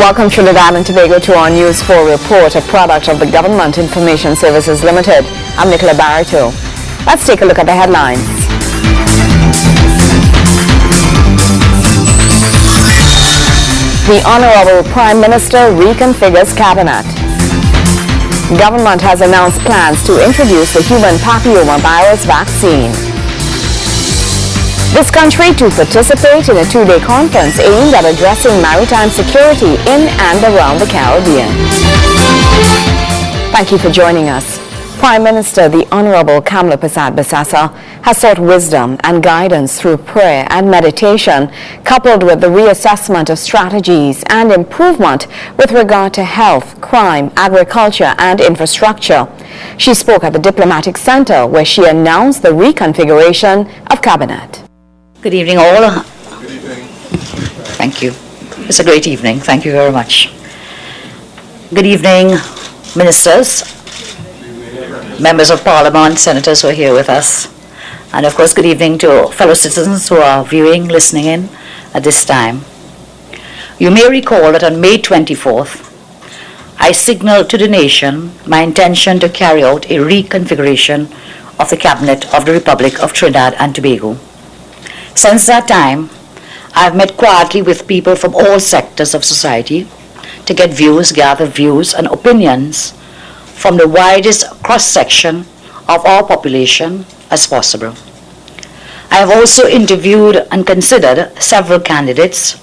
Welcome Trinidad and Tobago to our News 4 report, a product of the Government Information Services Limited. I'm Nicola Barreto. Let's take a look at the headlines. The Honorable Prime Minister reconfigures Cabinet. Government has announced plans to introduce the human papillomavirus vaccine. This country to participate in a two-day conference aimed at addressing maritime security in and around the Caribbean. Thank you for joining us. Prime Minister, the Honorable Kamla Persad-Bissessar, has sought wisdom and guidance through prayer and meditation, coupled with the reassessment of strategies and improvement with regard to health, crime, agriculture and infrastructure. She spoke at the Diplomatic Center, where she announced the reconfiguration of Cabinet. Good evening, all. Good evening. Thank you. It's a great evening. Thank you very much. Good evening, ministers, members of Parliament, senators who are here with us, and of course, good evening to fellow citizens who are viewing, listening in at this time. You may recall that on May 24th, I signaled to the nation my intention to carry out a reconfiguration of the Cabinet of the Republic of Trinidad and Tobago. Since that time, I have met quietly with people from all sectors of society to get views, gather views and opinions from the widest cross-section of our population as possible. I have also interviewed and considered several candidates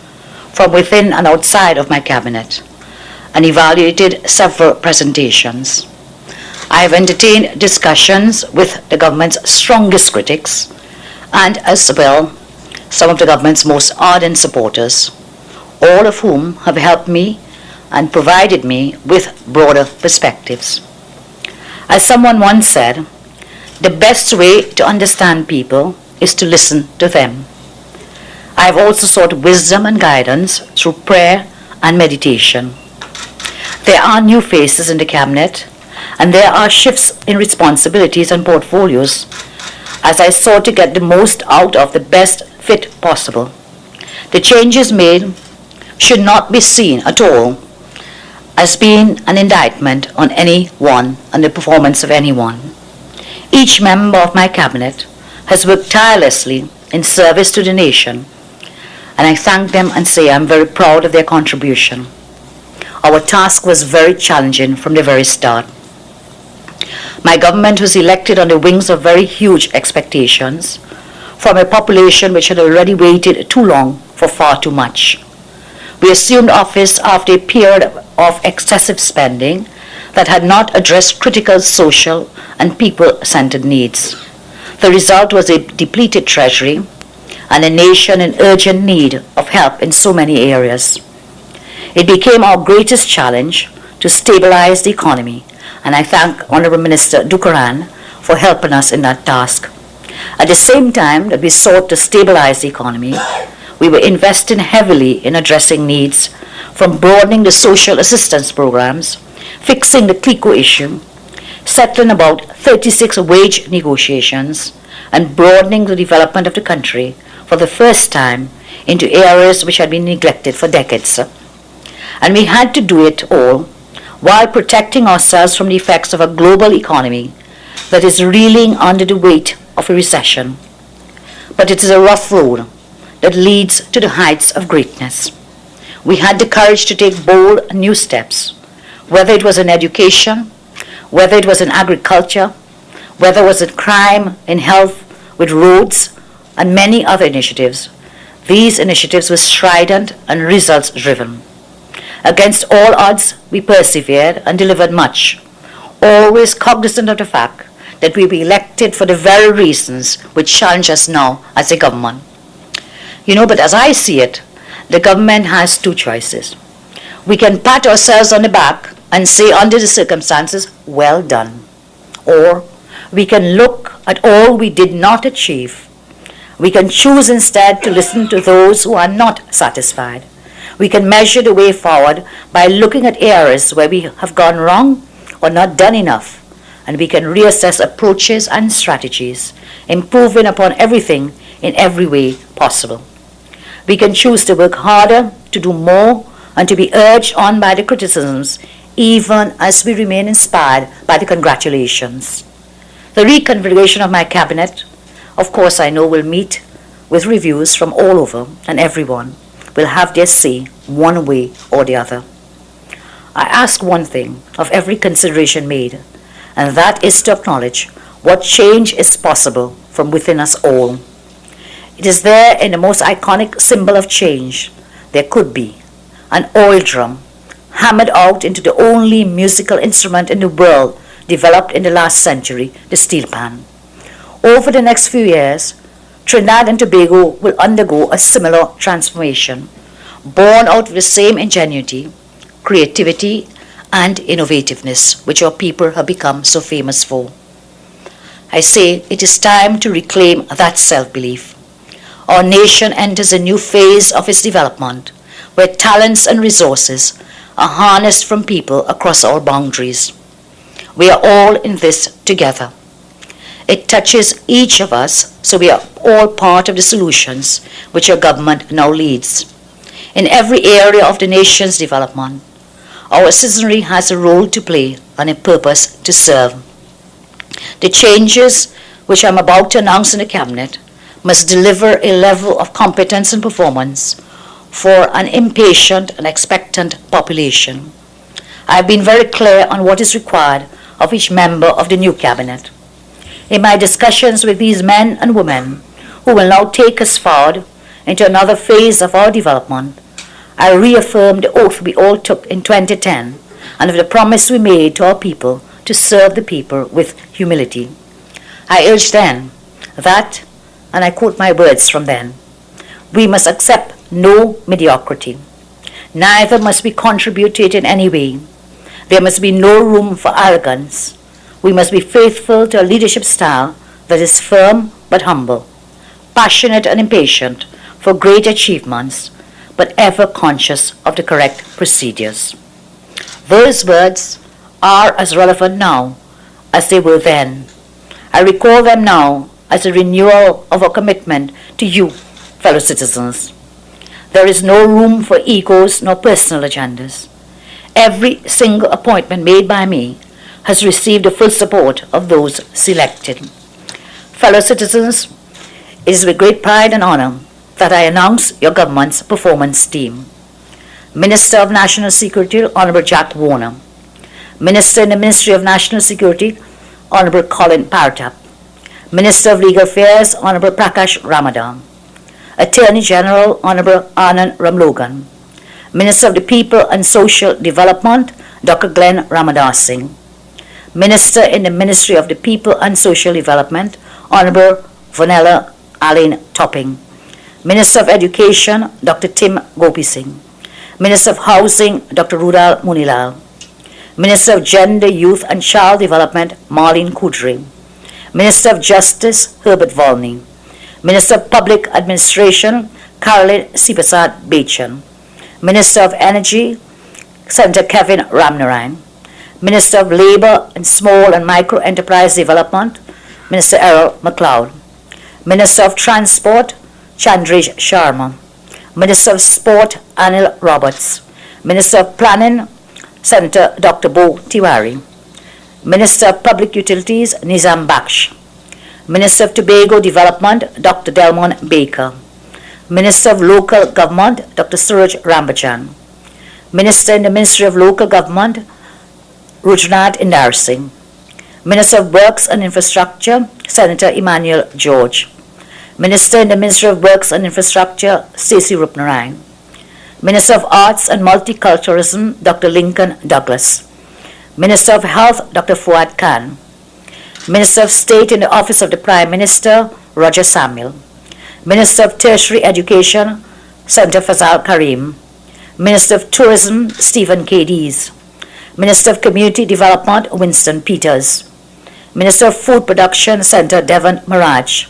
from within and outside of my cabinet and evaluated several presentations. I have entertained discussions with the government's strongest critics and as well some of the government's most ardent supporters, all of whom have helped me and provided me with broader perspectives. As someone once said, the best way to understand people is to listen to them. I have also sought wisdom and guidance through prayer and meditation. There are new faces in the cabinet, and there are shifts in responsibilities and portfolios as I sought to get the most out of the best fit possible. The changes made should not be seen at all as being an indictment on anyone and the performance of anyone. Each member of my cabinet has worked tirelessly in service to the nation, and I thank them and say I'm very proud of their contribution. Our task was very challenging from the very start. My government was elected on the wings of very huge expectations from a population which had already waited too long for far too much. We assumed office after a period of excessive spending that had not addressed critical social and people-centered needs. The result was a depleted treasury and a nation in urgent need of help in so many areas. It became our greatest challenge to stabilize the economy, and I thank Honorable Minister Dukaran for helping us in that task. At the same time that we sought to stabilize the economy, we were investing heavily in addressing needs, from broadening the social assistance programs, fixing the CLICO issue, settling about 36 wage negotiations, and broadening the development of the country for the first time into areas which had been neglected for decades. And we had to do it all while protecting ourselves from the effects of a global economy that is reeling under the weight of a recession. But it is a rough road that leads to the heights of greatness. We had the courage to take bold new steps, whether it was in education, whether it was in agriculture, whether it was in crime, in health, with roads, and many other initiatives. These initiatives were strident and results-driven. Against all odds, we persevered and delivered much, always cognizant of the fact that we were elected for the very reasons which challenge us now as a government. But as I see it, the government has two choices. We can pat ourselves on the back and say under the circumstances, well done. Or we can look at all we did not achieve. We can choose instead to listen to those who are not satisfied. We can measure the way forward by looking at areas where we have gone wrong or not done enough, and we can reassess approaches and strategies, improving upon everything in every way possible. We can choose to work harder, to do more, and to be urged on by the criticisms, even as we remain inspired by the congratulations. The reconfiguration of my cabinet, of course, I know will meet with reviews from all over, and everyone will have their say one way or the other. I ask one thing of every consideration made, and that is to acknowledge what change is possible from within us all. It is there in the most iconic symbol of change there could be, an oil drum hammered out into the only musical instrument in the world developed in the last century, the steel pan. Over the next few years, Trinidad and Tobago will undergo a similar transformation, born out of the same ingenuity, creativity, and innovativeness which our people have become so famous for. I say it is time to reclaim that self-belief. Our nation enters a new phase of its development, where talents and resources are harnessed from people across all boundaries. We are all in this together. It touches each of us, so we are all part of the solutions which our government now leads. In every area of the nation's development, our citizenry has a role to play and a purpose to serve. The changes which I'm about to announce in the Cabinet must deliver a level of competence and performance for an impatient and expectant population. I have been very clear on what is required of each member of the new Cabinet. In my discussions with these men and women who will now take us forward into another phase of our development, I reaffirmed the oath we all took in 2010 and of the promise we made to our people to serve the people with humility. I urged then that, and I quote my words from then, we must accept no mediocrity. Neither must we contribute to it in any way. There must be no room for arrogance. We must be faithful to a leadership style that is firm but humble, passionate and impatient for great achievements, but ever conscious of the correct procedures. Those words are as relevant now as they were then. I recall them now as a renewal of our commitment to you, fellow citizens. There is no room for egos nor personal agendas. Every single appointment made by me has received the full support of those selected. Fellow citizens, it is with great pride and honor that I announce your government's performance team. Minister of National Security, Honorable Jack Warner. Minister in the Ministry of National Security, Honorable Colin Partap. Minister of Legal Affairs, Honorable Prakash Ramadan. Attorney General, Honorable Anand Ramlogan. Minister of the People and Social Development, Dr. Glenn Ramadas Singh. Minister in the Ministry of the People and Social Development, Honorable Vanella Alain Topping. Minister of Education, Dr. Tim Gopi Singh. Minister of Housing, Dr. Rudal Munilal. Minister of Gender, Youth and Child Development, Marlene Kudry. Minister of Justice, Herbert Volney. Minister of Public Administration, Caroline Sipasad Bechan. Minister of Energy, Senator Kevin Ramnarayan. Minister of Labour and Small and Micro Enterprise Development, Minister Errol MacLeod. Minister of Transport, Chandrej Sharma. Minister of Sport, Anil Roberts. Minister of Planning, Senator Dr. Bo Tiwari. Minister of Public Utilities, Nizam Baksh. Minister of Tobago Development, Dr. Delmon Baker. Minister of Local Government, Dr. Suraj Rambachan. Minister in the Ministry of Local Government, Rujnath Indar Singh. Minister of Works and Infrastructure, Senator Emmanuel George. Minister in the Ministry of Works and Infrastructure, Stacey Rupnarayan. Minister of Arts and Multiculturalism, Dr. Lincoln Douglas. Minister of Health, Dr. Fuad Khan. Minister of State in the Office of the Prime Minister, Roger Samuel. Minister of Tertiary Education, Senator Fazal Karim. Minister of Tourism, Stephen K. Dees. Minister of Community Development, Winston Peters. Minister of Food Production, Senator Devon Maraj.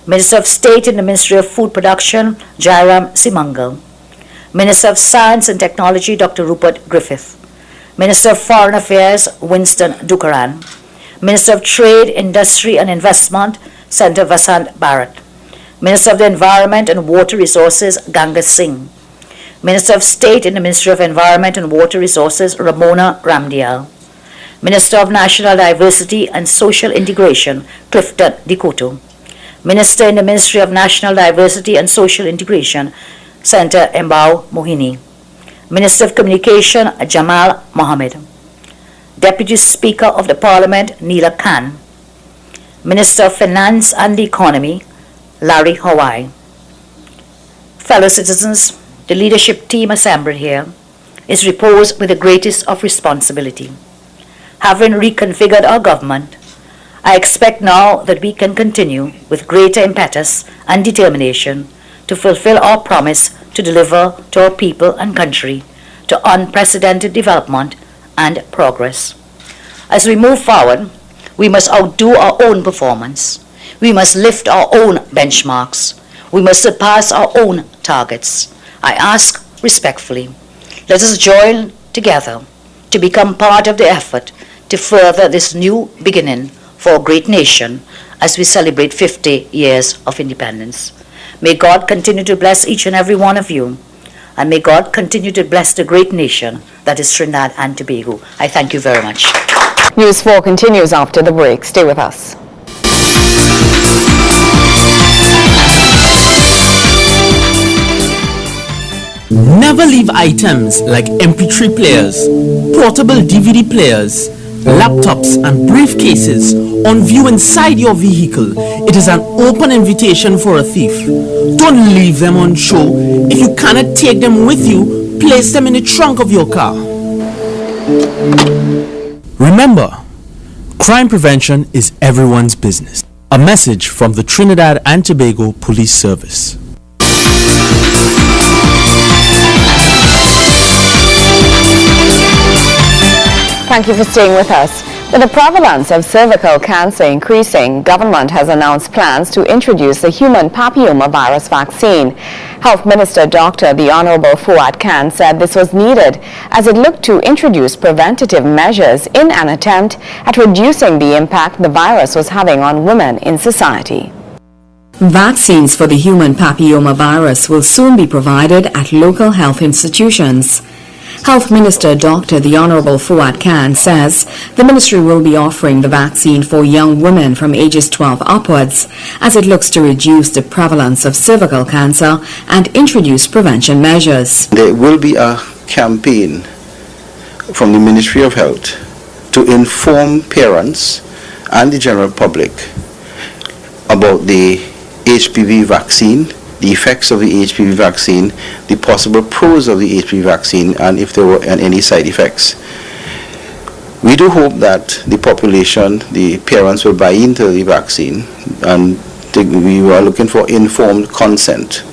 Minister of State in the Ministry of Food Production, Jairam Simangal. Minister of Science and Technology, Dr. Rupert Griffith. Minister of Foreign Affairs, Winston Dukaran. Minister of Trade, Industry and Investment, Senator Vasant Bharat. Minister of the Environment and Water Resources, Ganga Singh. Minister of State in the Ministry of Environment and Water Resources, Ramona Ramdial. Minister of National Diversity and Social Integration, Clifton Dikoto. Minister in the Ministry of National Diversity and Social Integration, Senator Embao Mohini. Minister of Communication, Jamal Mohammed. Deputy Speaker of the Parliament, Neela Khan. Minister of Finance and the Economy, Larry Hawaii. Fellow citizens, the leadership team assembled here is reposed with the greatest of responsibility. Having reconfigured our government, I expect now that we can continue with greater impetus and determination to fulfill our promise to deliver to our people and country to unprecedented development and progress. As we move forward, we must outdo our own performance. We must lift our own benchmarks. We must surpass our own targets. I ask respectfully, let us join together to become part of the effort to further this new beginning for a great nation as we celebrate 50 years of independence. May God continue to bless each and every one of you, and may God continue to bless the great nation that is Trinidad and Tobago. I thank you very much. News 4 continues after the break. Stay with us. Never leave items like MP3 players, portable DVD players, laptops and briefcases on view inside your vehicle. It is an open invitation for a thief. Don't leave them on show. If you cannot take them with you, place them in the trunk of your car. Remember, crime prevention is everyone's business. A message from the Trinidad and Tobago Police Service. Thank you for staying with us. With the prevalence of cervical cancer increasing, government has announced plans to introduce the human papillomavirus vaccine. Health Minister Dr. The Honorable Fuad Khan said this was needed as it looked to introduce preventative measures in an attempt at reducing the impact the virus was having on women in society. Vaccines for the human papillomavirus will soon be provided at local health institutions. Health Minister Dr. The Honorable Fuad Khan says the ministry will be offering the vaccine for young women from ages 12 upwards as it looks to reduce the prevalence of cervical cancer and introduce prevention measures. There will be a campaign from the Ministry of Health to inform parents and the general public about the HPV vaccine, the effects of the HPV vaccine, the possible pros of the HPV vaccine, and if there were any side effects. We do hope that the population, the parents will buy into the vaccine, and we are looking for informed consent.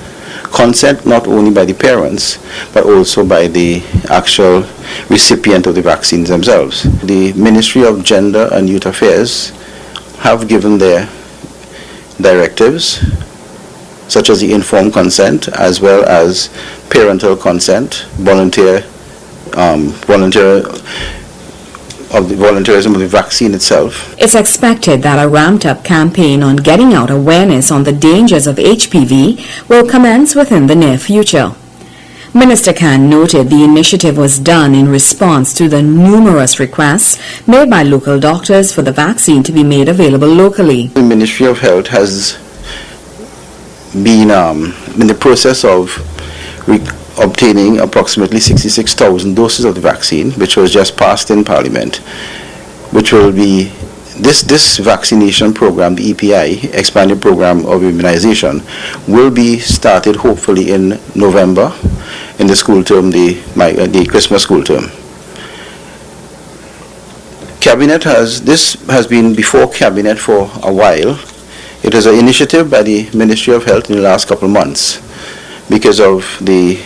Consent not only by the parents, but also by the actual recipient of the vaccines themselves. The Ministry of Gender and Youth Affairs have given their directives, such as the informed consent as well as parental consent, volunteerism of the vaccine itself. It's expected that a ramped-up campaign on getting out awareness on the dangers of HPV will commence within the near future. Minister Khan noted the initiative was done in response to the numerous requests made by local doctors for the vaccine to be made available locally. The Ministry of Health has been in the process of obtaining approximately 66,000 doses of the vaccine, which was just passed in Parliament, which will be this vaccination program, the EPI, Expanded Program of Immunization, will be started hopefully in November in the school term, the Christmas school term. This has been before Cabinet for a while. It is an initiative by the Ministry of Health in the last couple of months because of the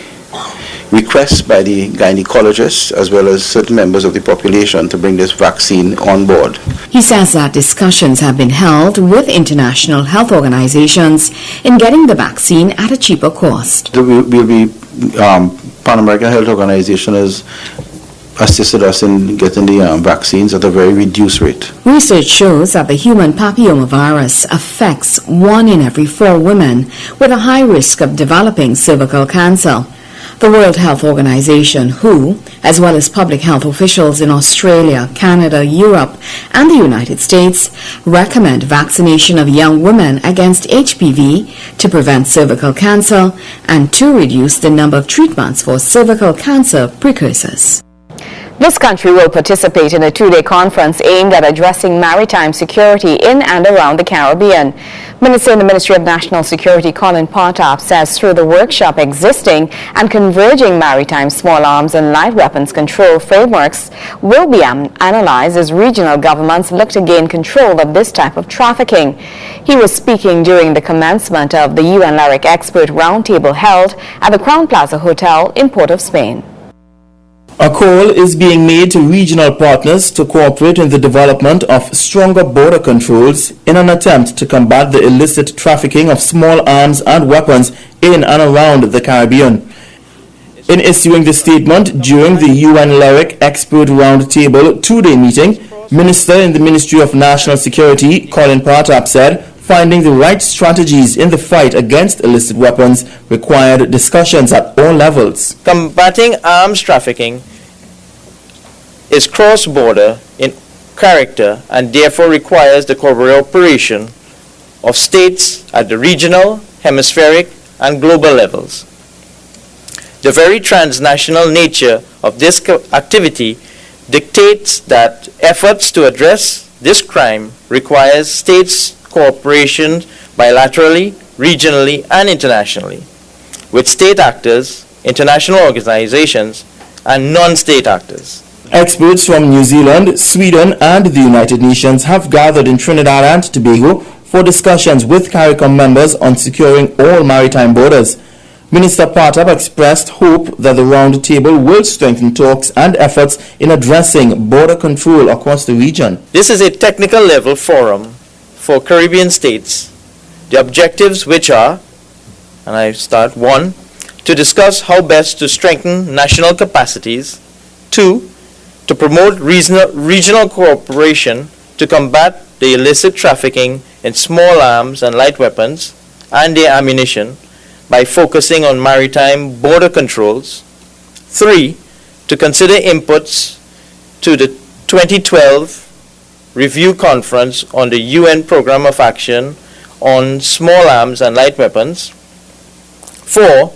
requests by the gynecologists as well as certain members of the population to bring this vaccine on board. He says that discussions have been held with international health organizations in getting the vaccine at a cheaper cost. Pan American Health Organization has assisted us in getting the vaccines at a very reduced rate. Research shows that the human papillomavirus affects 1 in every 4 women with a high risk of developing cervical cancer. The World Health Organization, WHO, as well as public health officials in Australia, Canada, Europe, and the United States, recommend vaccination of young women against HPV to prevent cervical cancer and to reduce the number of treatments for cervical cancer precursors. This country will participate in a two-day conference aimed at addressing maritime security in and around the Caribbean. Minister in the Ministry of National Security, Colin Partap, says through the workshop, existing and converging maritime small arms and light weapons control frameworks will be analyzed as regional governments look to gain control of this type of trafficking. He was speaking during the commencement of the UN LARIC Expert Roundtable held at the Crown Plaza Hotel in Port of Spain. A call is being made to regional partners to cooperate in the development of stronger border controls in an attempt to combat the illicit trafficking of small arms and weapons in and around the Caribbean. In issuing the statement during the UN LARIC Expert Roundtable two-day meeting, Minister in the Ministry of National Security, Colin Partap, said finding the right strategies in the fight against illicit weapons required discussions at all levels. Combating arms trafficking is cross-border in character and therefore requires the cooperation of states at the regional, hemispheric, and global levels. The very transnational nature of this activity dictates that efforts to address this crime requires states' cooperation bilaterally, regionally, and internationally with state actors, international organizations, and non-state actors. Experts from New Zealand, Sweden, and the United Nations have gathered in Trinidad and Tobago for discussions with CARICOM members on securing all maritime borders. Minister Partap expressed hope that the round table will strengthen talks and efforts in addressing border control across the region. This is a technical level forum for Caribbean states, the objectives which are, and I start, 1, to discuss how best to strengthen national capacities, 2, to promote regional cooperation to combat the illicit trafficking in small arms and light weapons and their ammunition by focusing on maritime border controls, 3, to consider inputs to the 2012 Review Conference on the UN Programme of Action on Small Arms and Light Weapons. 4,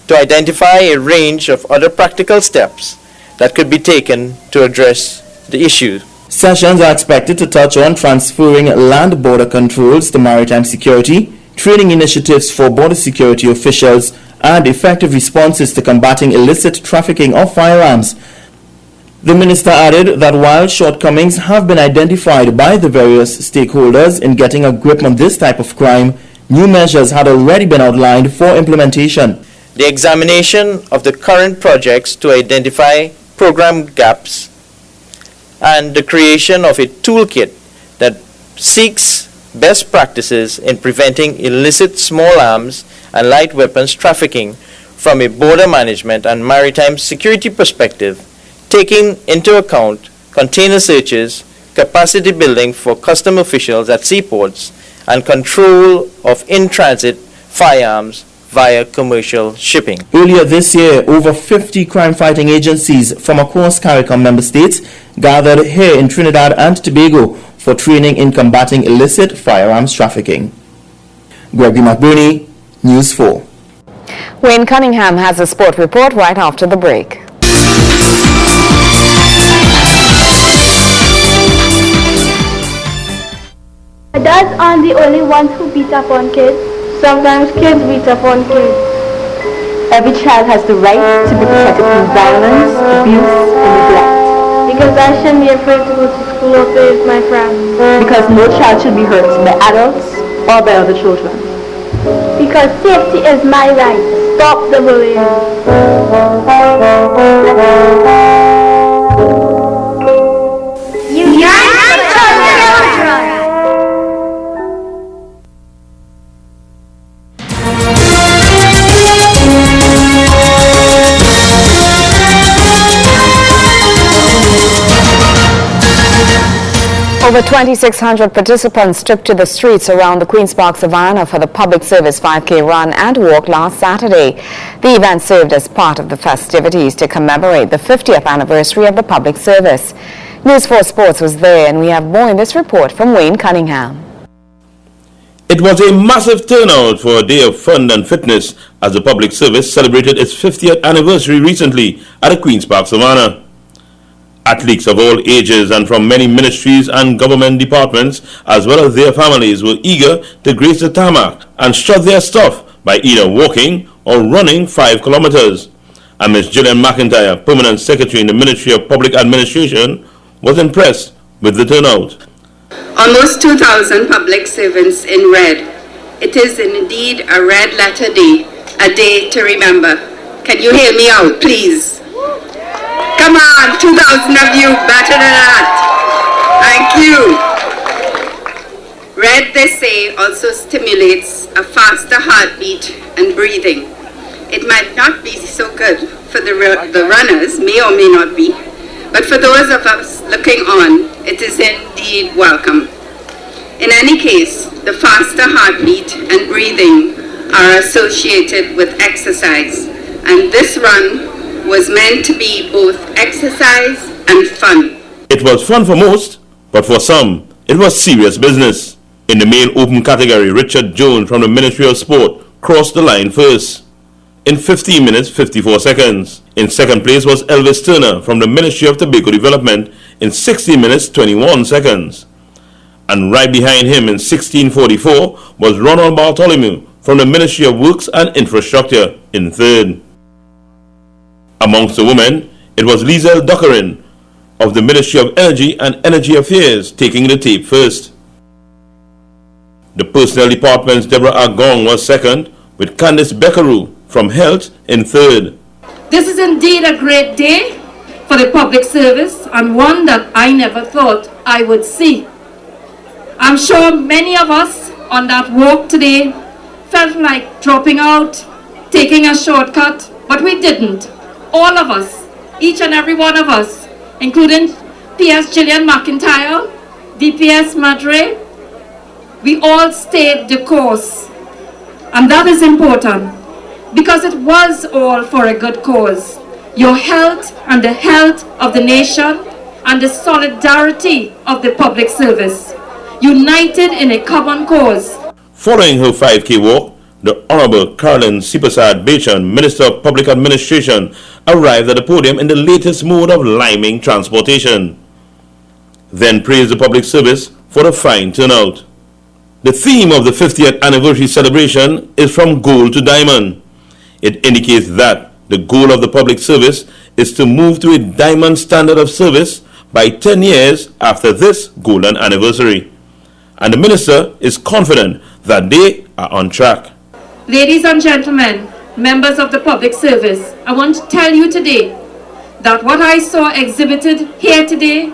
to identify a range of other practical steps that could be taken to address the issue. Sessions are expected to touch on transferring land border controls to maritime security, training initiatives for border security officials, and effective responses to combating illicit trafficking of firearms. The minister added that while shortcomings have been identified by the various stakeholders in getting a grip on this type of crime, new measures had already been outlined for implementation. The examination of the current projects to identify program gaps and the creation of a toolkit that seeks best practices in preventing illicit small arms and light weapons trafficking from a border management and maritime security perspective, taking into account container searches, capacity building for custom officials at seaports, and control of in-transit firearms via commercial shipping. Earlier this year, over 50 crime-fighting agencies from across CARICOM member states gathered here in Trinidad and Tobago for training in combating illicit firearms trafficking. Gregory McBurney, News 4. Wayne Cunningham has a sport report right after the break. Dads aren't the only ones who beat up on kids. Sometimes kids beat up on kids. Every child has the right to be protected from violence, abuse, and neglect. Because I shouldn't be afraid to go to school or play with my friends. Because no child should be hurt by adults or by other children. Because safety is my right. Stop the bullying. Over 2,600 participants took to the streets around the Queen's Park Savannah for the Public Service 5K run and walk last Saturday. The event served as part of the festivities to commemorate the 50th anniversary of the public service. News 4 Sports was there, and we have more in this report from Wayne Cunningham. It was a massive turnout for a day of fun and fitness as the public service celebrated its 50th anniversary recently at the Queen's Park Savannah. Athletes of all ages and from many ministries and government departments, as well as their families, were eager to grace the tarmac and strut their stuff by either walking or running 5 kilometers. And Ms. Gillian McIntyre, Permanent Secretary in the Ministry of Public Administration, was impressed with the turnout. Almost 2,000 public servants in red. It is indeed a red letter day, a day to remember. Can you hear me out, please? Come on, 2,000 of you, better than that. Thank you. Red, they say, also stimulates a faster heartbeat and breathing. It might not be so good for the runners, may or may not be, but for those of us looking on, it is indeed welcome. In any case, the faster heartbeat and breathing are associated with exercise, and this run was meant to be both exercise and fun. It was fun for most, but for some, it was serious business. In the male open category, Richard Jones from the Ministry of Sport crossed the line first in 15 minutes 54 seconds. In second place was Elvis Turner from the Ministry of Tobacco Development in 16 minutes 21 seconds. And right behind him in 16:44 was Ronald Bartholomew from the Ministry of Works and Infrastructure in third. Amongst the women, it was Liesel Dockerin of the Ministry of Energy and Energy Affairs taking the tape first. The Personnel Department's Deborah Agong was second, with Candice Beckeru from Health in third. This is indeed a great day for the public service, and one that I never thought I would see. I'm sure many of us on that walk today felt like dropping out, taking a shortcut, but we didn't. All of us, each and every one of us, including PS Gillian McIntyre, DPS Madre, we all stayed the course. And that is important because it was all for a good cause. Your health and the health of the nation and the solidarity of the public service, united in a common cause. Following her 5K walk, the Honorable Caroline Sipasad Bechan, Minister of Public Administration, arrived at the podium in the latest mode of liming transportation. Then praised the public service for the fine turnout. The theme of the 50th anniversary celebration is from gold to diamond. It indicates that the goal of the public service is to move to a diamond standard of service by 10 years after this golden anniversary. And the minister is confident that they are on track. Ladies and gentlemen, members of the public service, I want to tell you today that what I saw exhibited here today,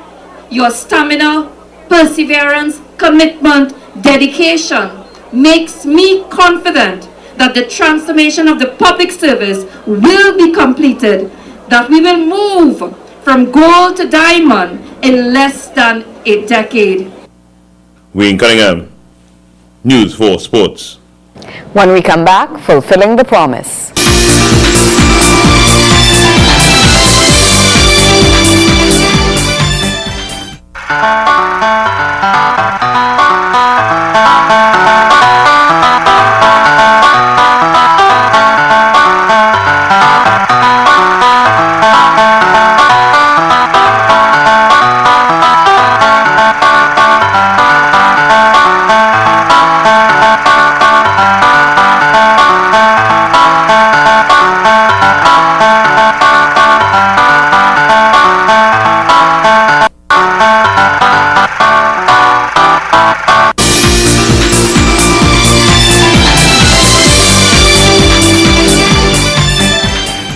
your stamina, perseverance, commitment, dedication, makes me confident that the transformation of the public service will be completed, that we will move from gold to diamond in less than a decade. Wayne Cunningham, News 4 Sports. When we come back, fulfilling the promise.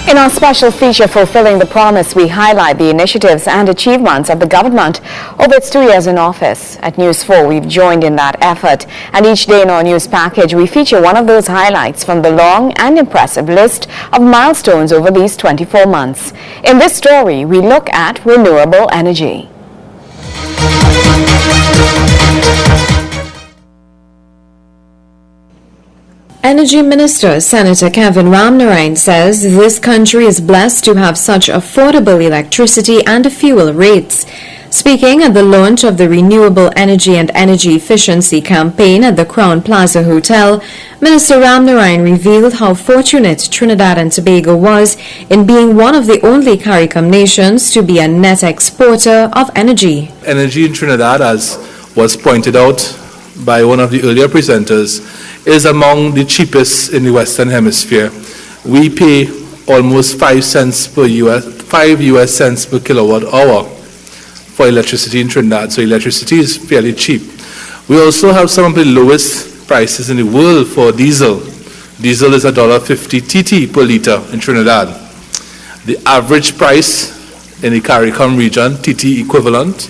In our special feature, Fulfilling the Promise, we highlight the initiatives and achievements of the government over its 2 years in office. At News 4, we've joined in that effort, and each day in our news package, we feature one of those highlights from the long and impressive list of milestones over these 24 months. In this story, we look at renewable energy. Energy Minister Senator Kevin Ramnarine says this country is blessed to have such affordable electricity and fuel rates. Speaking at the launch of the Renewable Energy and Energy Efficiency campaign at the Crown Plaza Hotel, Minister Ramnarine revealed how fortunate Trinidad and Tobago was in being one of the only CARICOM nations to be a net exporter of energy. Energy in Trinidad, as was pointed out by one of the earlier presenters, is among the cheapest in the Western Hemisphere. We pay almost 5 US cents per kilowatt hour for electricity in Trinidad, so electricity is fairly cheap. We also have some of the lowest prices in the world for diesel. Diesel is $1.50 TT per litre in Trinidad. The average price in the CARICOM region, TT equivalent,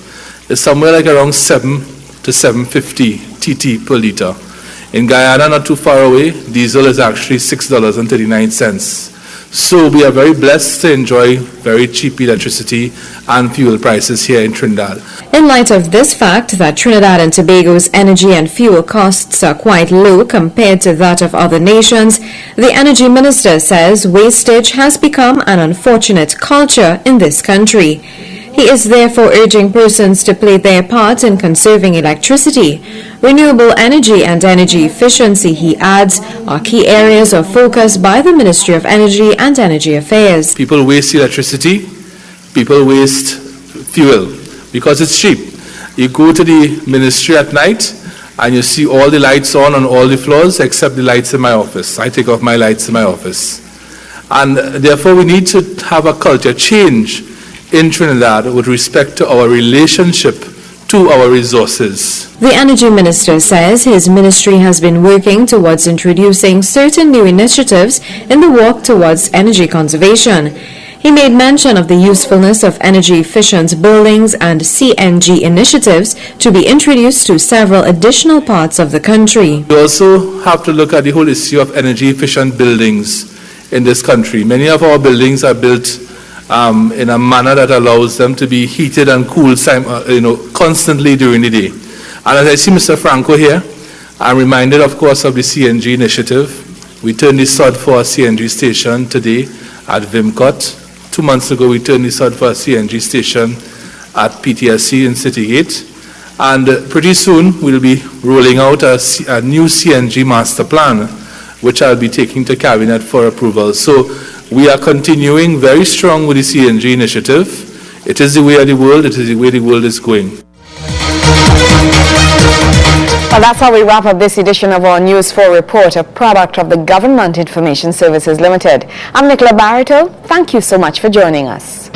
is somewhere like around 7 to 7.50 TT per litre. In Guyana, not too far away, diesel is actually $6.39. So we are very blessed to enjoy very cheap electricity and fuel prices here in Trinidad. In light of this fact that Trinidad and Tobago's energy and fuel costs are quite low compared to that of other nations, the Energy Minister says wastage has become an unfortunate culture in this country. He is therefore urging persons to play their part in conserving electricity. Renewable energy and energy efficiency, he adds, are key areas of focus by the Ministry of Energy and Energy Affairs. People waste electricity, people waste fuel because it's cheap. You go to the ministry at night and you see all the lights on all the floors except the lights in my office. I take off my lights in my office. And therefore we need to have a culture change in Trinidad with respect to our relationship to our resources. The Energy Minister says his ministry has been working towards introducing certain new initiatives in the walk towards energy conservation. He made mention of the usefulness of energy-efficient buildings and CNG initiatives to be introduced to several additional parts of the country. We also have to look at the whole issue of energy-efficient buildings in this country. Many of our buildings are built in a manner that allows them to be heated and cooled constantly during the day. And as I see Mr. Franco here, I'm reminded, of course, of the CNG initiative. We turned the sod for a CNG station today at Vimcott. 2 months ago, we turned the sod for a CNG station at PTSC in Citygate. And pretty soon, we'll be rolling out a new CNG master plan, which I'll be taking to Cabinet for approval. So we are continuing very strong with the CNG initiative. It is the way of the world. It is the way the world is going. Well, that's how we wrap up this edition of our News 4 report, a product of the Government Information Services Limited. I'm Nicola Barreto. Thank you so much for joining us.